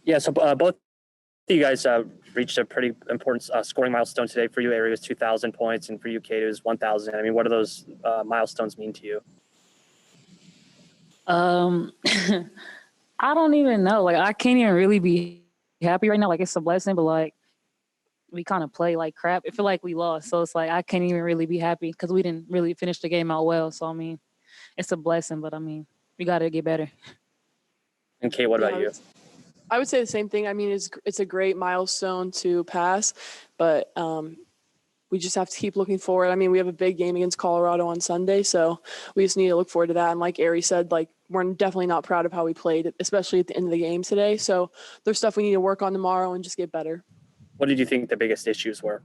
Yeah, so both you guys reached a pretty important scoring milestone today. For you, Aari, was 2,000 points, and for you, Cate, it was 1,000. I mean, what do those milestones mean to you? I don't even know. Like, I can't even really be happy right now. Like, it's a blessing, but like, we kind of play like crap. I feel like we lost, so it's like I can't even really be happy because we didn't really finish the game out well. So I mean, it's a blessing, but I mean, we got to get better. And Cate, what about you? I would say the same thing. I mean, it's a great milestone to pass, but we just have to keep looking forward. I mean, we have a big game against Colorado on Sunday, so we just need to look forward to that. And like Aari said, like, we're definitely not proud of how we played, especially at the end of the game today. So there's stuff we need to work on tomorrow and just get better. What did you think the biggest issues were?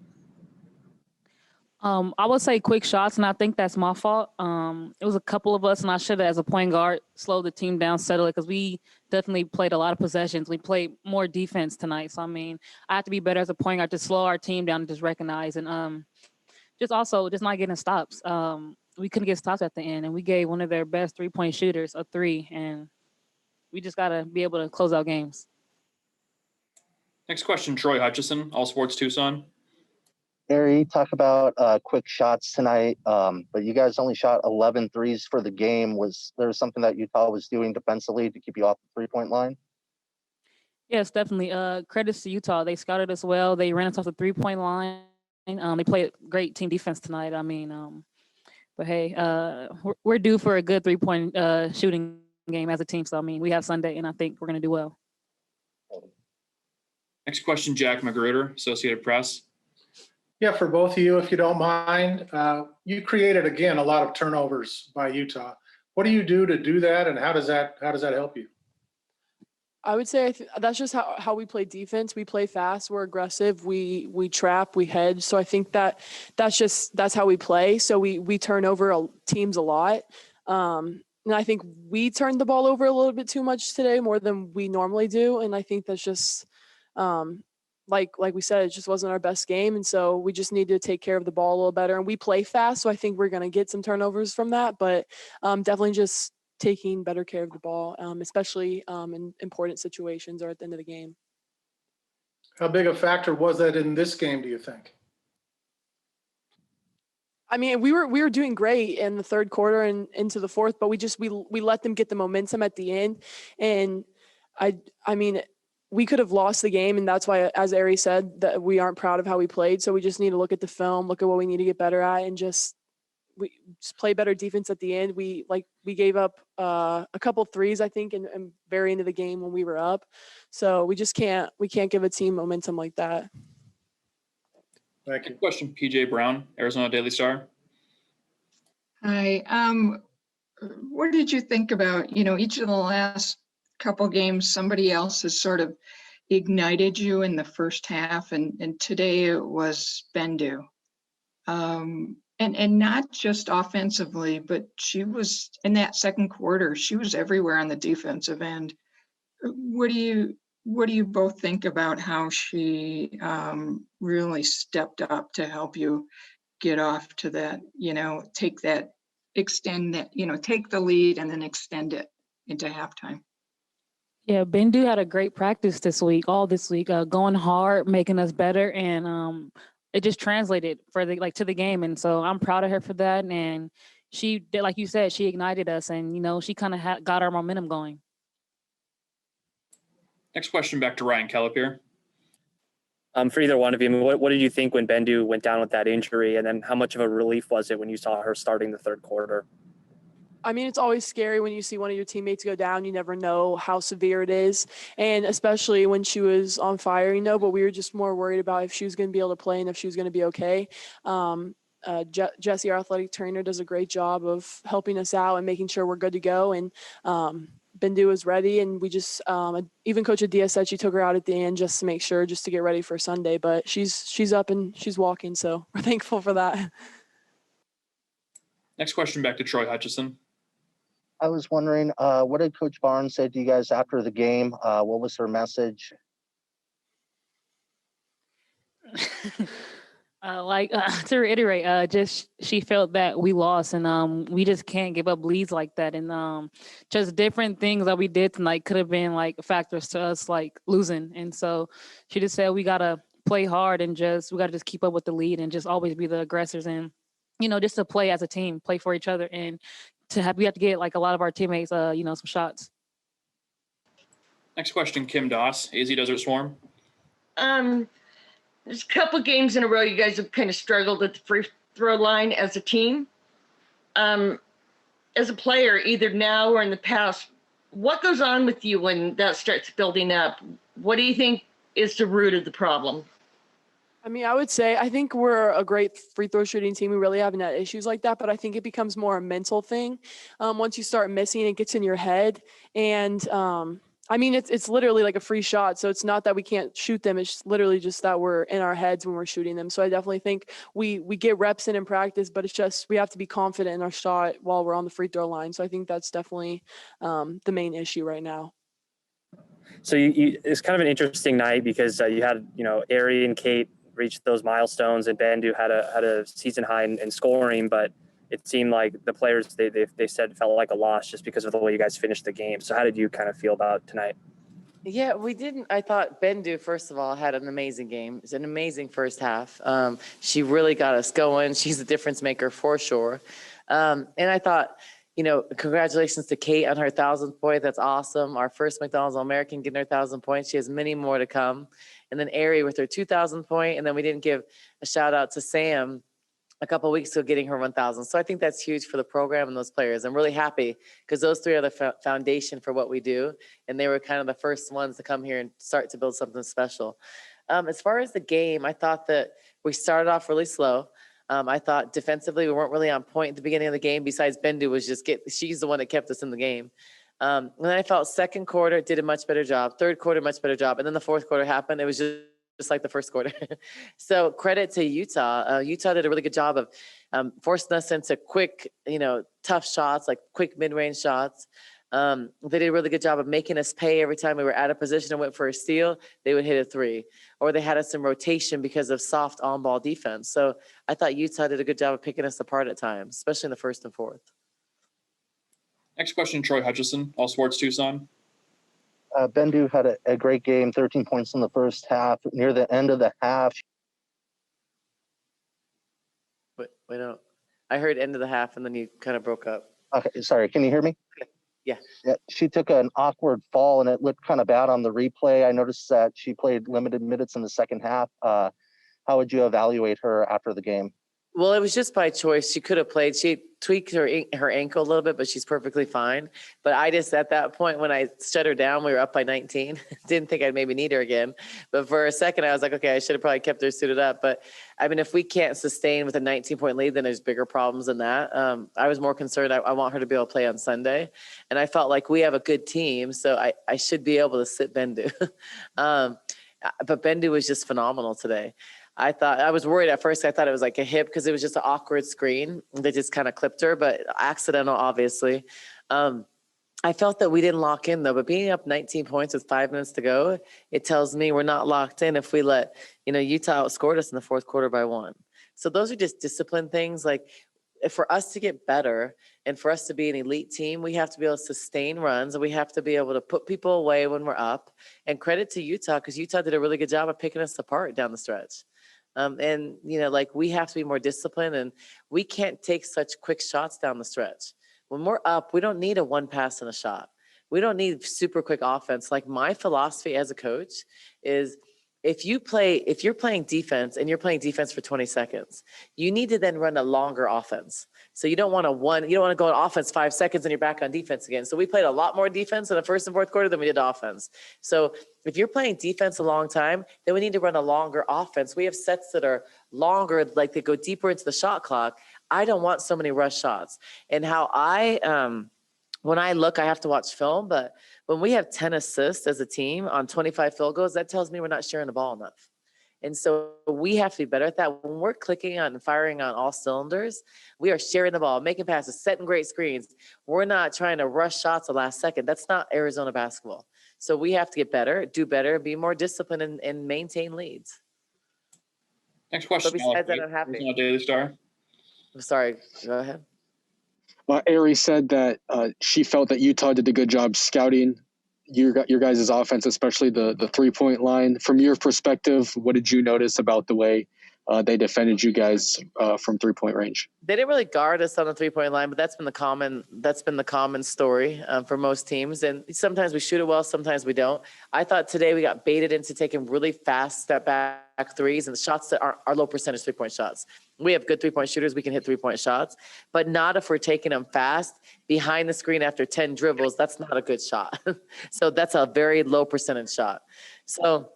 I would say quick shots, and I think that's my fault. It was a couple of us, and I should have, as a point guard, slowed the team down, settle it, because we definitely played a lot of possessions. We played more defense tonight. So, I mean, I have to be better as a point guard to slow our team down and just recognize. And just not getting stops. We couldn't get stops at the end, and we gave one of their best three-point shooters a three, and we just got to be able to close out games. Next question, Troy Hutchison, All Sports Tucson. Aari, talk about quick shots tonight, but you guys only shot 11 threes for the game. Was there something that Utah was doing defensively to keep you off the three-point line? Yes, definitely. Credits to Utah. They scouted us well. They ran us off the three-point line. They played great team defense tonight. I mean, but hey, we're due for a good three-point shooting game as a team. So, I mean, we have Sunday, and I think we're going to do well. Next question, Jack Magruder, Associated Press. Yeah, for both of you, if you don't mind, you created, again, a lot of turnovers by Utah. What do you do to do that, and how does that help you? I would say that's just how we play defense. We play fast. We're aggressive. We trap. We hedge. So I think that's how we play. So we turn over teams a lot. And I think we turned the ball over a little bit too much today, more than we normally do. And I think that's just like we said, it just wasn't our best game. And so we just need to take care of the ball a little better. And we play fast, so I think we're going to get some turnovers from that. But definitely just taking better care of the ball, especially in important situations or at the end of the game. How big a factor was that in this game, do you think? I mean, we were doing great in the third quarter and into the fourth, but we let them get the momentum at the end. And I mean, we could have lost the game, and that's why, as Aari said, that we aren't proud of how we played. So we just need to look at the film, look at what we need to get better at, and just play better defense at the end. We gave up a couple threes, I think, and very into the game when we were up. So we can't give a team momentum like that. Thank you. Question, PJ Brown, Arizona Daily Star. Hi. What did you think about, each of the last couple games, somebody else has sort of ignited you in the first half, and today it was Bendu. And not just offensively, but she was in that second quarter, she was everywhere on the defensive end. What do you both think about how she really stepped up to help you get off to that, take the lead and then extend it into halftime? Yeah, Bendu had a great practice all this week, going hard, making us better, and it just translated to the game. And so I'm proud of her for that. And she did, like you said, she ignited us, and she kind of got our momentum going. Next question, back to Ryan Kellip here. For either one of you, what did you think when Bendu went down with that injury, and then how much of a relief was it when you saw her starting the third quarter? I mean, it's always scary when you see one of your teammates go down. You never know how severe it is, and especially when she was on fire, but we were just more worried about if she was going to be able to play and if she was going to be okay. Jesse, our athletic trainer, does a great job of helping us out and making sure we're good to go. And Bendu was ready, and we just even Coach Adia said she took her out at the end just to make sure, just to get ready for Sunday. But she's up and she's walking, so we're thankful for that. Next question, back to Troy Hutchison. I was wondering, what did Coach Barnes say to you guys after the game? What was her message? To reiterate, just she felt that we lost, and we just can't give up leads like that, and just different things that we did tonight could have been like factors to us like losing, and so she just said we gotta play hard and we gotta just keep up with the lead and just always be the aggressors, and just to play as a team, play for each other, and we have to get like a lot of our teammates some shots. Next question, Kim Doss, AZ Desert Swarm. There's a couple games in a row you guys have kind of struggled at the free throw line as a team. As a player, either now or in the past, what goes on with you when that starts building up? What do you think is the root of the problem? I mean, I would say I think we're a great free throw shooting team. We really haven't had issues like that, but I think it becomes more a mental thing. Once you start missing, it gets in your head. And I mean, it's literally like a free shot. So it's not that we can't shoot them. It's literally just that we're in our heads when we're shooting them. So I definitely think we get reps in practice, but it's just we have to be confident in our shot while we're on the free throw line. So I think that's definitely the main issue right now. So it's kind of an interesting night because you had, Aari and Cate reached those milestones, and Bandu had a season high in scoring, but it seemed like the players they said it felt like a loss just because of the way you guys finished the game. So how did you kind of feel about tonight? Yeah, we didn't. I thought Bendu, first of all, had an amazing game. It's an amazing first half. She really got us going. She's a difference maker for sure. And I thought, congratulations to Cate on her 1,000th point. That's awesome. Our first McDonald's All-American getting her 1,000 points. She has many more to come. And then Aari with her 2,000 point. And then we didn't give a shout out to Sam a couple of weeks ago getting her 1,000. So I think that's huge for the program and those players. I'm really happy because those three are the foundation for what we do. And they were kind of the first ones to come here and start to build something special. As far as the game, I thought that we started off really slow. I thought defensively, we weren't really on point at the beginning of the game. Besides Bendu she's the one that kept us in the game. And then I felt second quarter did a much better job. Third quarter, much better job. And then the fourth quarter happened. It was just like the first quarter. So credit to Utah. Utah did a really good job of forcing us into quick, tough shots, like quick mid-range shots. They did a really good job of making us pay every time we were out of position and went for a steal, they would hit a three. Or they had us in rotation because of soft on-ball defense. So I thought Utah did a good job of picking us apart at times, especially in the first and fourth. Next question, Troy Hutchison, All Sports Tucson. Bendu had a great game, 13 points in the first half. Near the end of the half. But wait, no, I heard end of the half and then you kind of broke up. Okay, sorry, can you hear me? Yeah. Yeah, she took an awkward fall and it looked kind of bad on the replay. I noticed that she played limited minutes in the second half. How would you evaluate her after the game? Well, it was just by choice. She could have played. She tweaked her ankle a little bit, but she's perfectly fine. But I just, at that point, when I shut her down, we were up by 19. Didn't think I'd maybe need her again. But for a second, I was like, okay, I should have probably kept her suited up. But I mean, if we can't sustain with a 19-point lead, then there's bigger problems than that. I was more concerned. I want her to be able to play on Sunday. And I felt like we have a good team, so I should be able to sit Bendu. But Bendu was just phenomenal today. I was worried at first. I thought it was like a hip because it was just an awkward screen. They just kind of clipped her, but accidental, obviously. I felt that we didn't lock in though, but being up 19 points with 5 minutes to go, it tells me we're not locked in if we let, Utah outscored us in the fourth quarter by 1. So those are just discipline things. Like for us to get better and for us to be an elite team, we have to be able to sustain runs and we have to be able to put people away when we're up. And credit to Utah because Utah did a really good job of picking us apart down the stretch. And, we have to be more disciplined and we can't take such quick shots down the stretch. When we're up, we don't need a one pass and a shot. We don't need super quick offense. Like my philosophy as a coach is if you're playing defense and you're playing defense for 20 seconds, you need to then run a longer offense. So you don't want to go on offense 5 seconds and you're back on defense again. So we played a lot more defense in the first and fourth quarter than we did offense. So if you're playing defense a long time, then we need to run a longer offense. We have sets that are longer, like they go deeper into the shot clock. I don't want so many rush shots. And how when I look, I have to watch film, but when we have 10 assists as a team on 25 field goals, that tells me we're not sharing the ball enough. And so we have to be better at that. When we're clicking on and firing on all cylinders, we are sharing the ball, making passes, setting great screens. We're not trying to rush shots the last second. That's not Arizona basketball. So we have to get better, do better, be more disciplined, and maintain leads. Next question. besides Alex that, White, I'm happy. Arizona Daily Star. I'm sorry. Go ahead. Aari said that she felt that Utah did a good job scouting your guys' offense, especially the 3-point line. From your perspective, what did you notice about the way they defended you guys from 3-point range? They didn't really guard us on the 3-point line, but that's been the common story for most teams. And sometimes we shoot it well, sometimes we don't. I thought today we got baited into taking really fast step back threes and the shots that are low percentage 3-point shots. We have good 3-point shooters. We can hit 3-point shots, but not if we're taking them fast behind the screen after 10 dribbles. That's not a good shot. So that's a very low percentage shot. So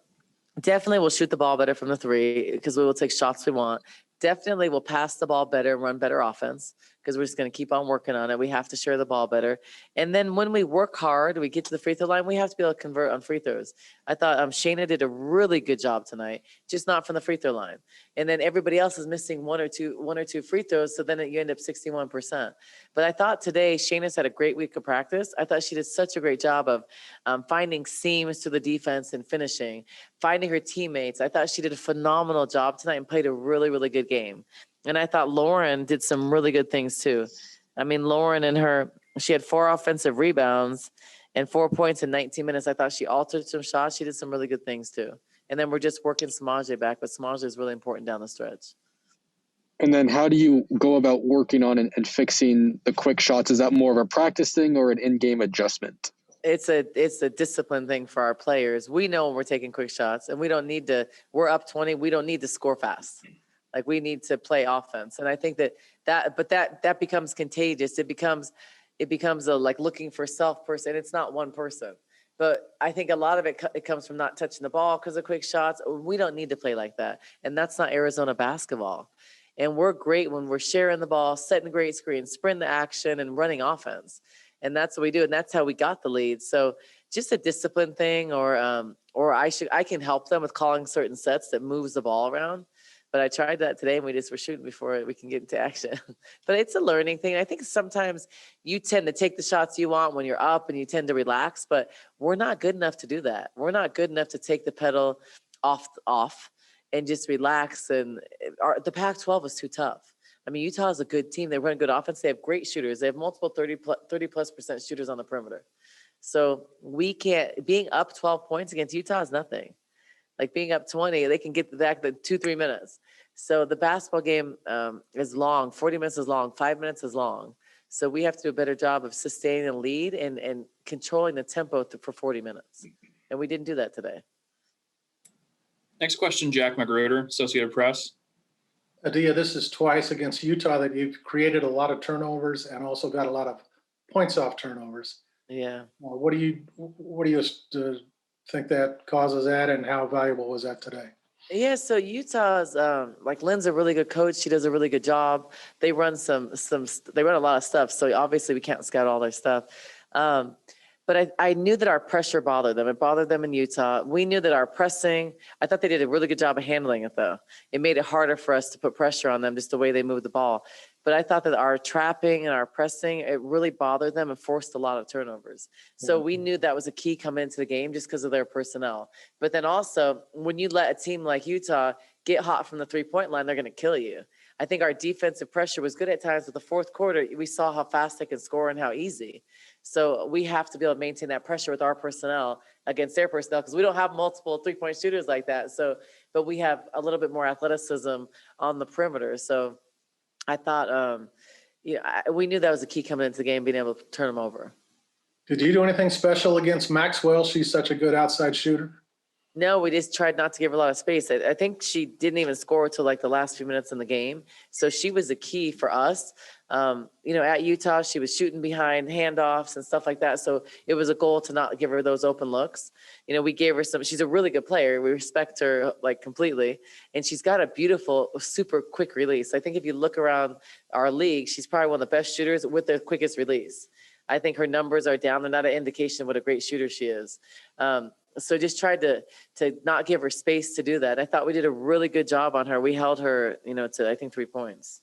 definitely we'll shoot the ball better from the 3 because we will take shots we want. Definitely we'll pass the ball better and run better offense because we're just going to keep on working on it. We have to share the ball better. And then when we work hard, we get to the free throw line, we have to be able to convert on free throws. I thought Shayna did a really good job tonight, just not from the free throw line. And then everybody else is missing one or two free throws. So then you end up 61%. But I thought today Shayna's had a great week of practice. I thought she did such a great job of finding seams to the defense and finishing, finding her teammates. I thought she did a phenomenal job tonight and played a really, really good game. And I thought Lauren did some really good things too. I mean, Lauren she had 4 offensive rebounds and 4 points in 19 minutes. I thought she altered some shots. She did some really good things too. And then we're just working Samaje back, but Samaje is really important down the stretch. And then how do you go about working on and fixing the quick shots? Is that more of a practice thing or an in-game adjustment? It's a discipline thing for our players. We know when we're taking quick shots and we're up 20. We don't need to score fast. Like we need to play offense. And I think that becomes contagious. It becomes a like looking for self person. It's not one person, but I think a lot of it comes from not touching the ball because of quick shots. We don't need to play like that. And that's not Arizona basketball. And we're great when we're sharing the ball, setting great screens, sprint the action and running offense. And that's what we do. And that's how we got the lead. So just a discipline thing or I can help them with calling certain sets that moves the ball around. But I tried that today and we just were shooting before we can get into action. But it's a learning thing. I think sometimes you tend to take the shots you want when you're up and you tend to relax, but we're not good enough to do that. We're not good enough to take the pedal off and just relax. And the Pac-12 is too tough. I mean, Utah is a good team. They run good offense. They have great shooters. They have multiple 30+% shooters on the perimeter. So being up 12 points against Utah is nothing. Like being up 20, they can get back the 2-3 minutes. So the basketball game is long. 40 minutes is long. 5 minutes is long. So we have to do a better job of sustaining a lead and controlling the tempo for 40 minutes. And we didn't do that today. Next question, Jack Magruder, Associated Press. Adia, this is twice against Utah that you've created a lot of turnovers and also got a lot of points off turnovers. Yeah. What do you think that causes that, and how valuable was that today? Yeah, so Utah's like Lynn's a really good coach. She does a really good job. They run they run a lot of stuff. So obviously we can't scout all their stuff. But I knew that our pressure bothered them. It bothered them in Utah. We knew that our pressing, I thought they did a really good job of handling it though. It made it harder for us to put pressure on them, just the way they moved the ball. But I thought that our trapping and our pressing, it really bothered them and forced a lot of turnovers. So we knew that was a key coming into the game just because of their personnel. But then also, when you let a team like Utah get hot from the 3-point line, they're going to kill you. I think our defensive pressure was good at times, but the fourth quarter, we saw how fast they can score and how easy. So we have to be able to maintain that pressure with our personnel against their personnel because we don't have multiple 3-point shooters like that. So, but we have a little bit more athleticism on the perimeter. So I thought, we knew that was a key coming into the game, being able to turn them over. Did you do anything special against Maxwell? She's such a good outside shooter. No, we just tried not to give her a lot of space. I think she didn't even score until like the last few minutes in the game. So she was the key for us. At Utah, she was shooting behind handoffs and stuff like that. So it was a goal to not give her those open looks. We gave her she's a really good player. We respect her like completely. And she's got a beautiful, super quick release. I think if you look around our league, she's probably one of the best shooters with the quickest release. I think her numbers are down. They're not an indication of what a great shooter she is. So just tried to not give her space to do that. I thought we did a really good job on her. We held her, to I think 3 points.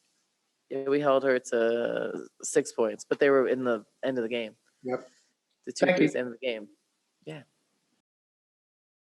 Yeah, we held her to 6 points, but they were in the end of the game. Yep. The 2 Thank you. points end of the game. Yeah.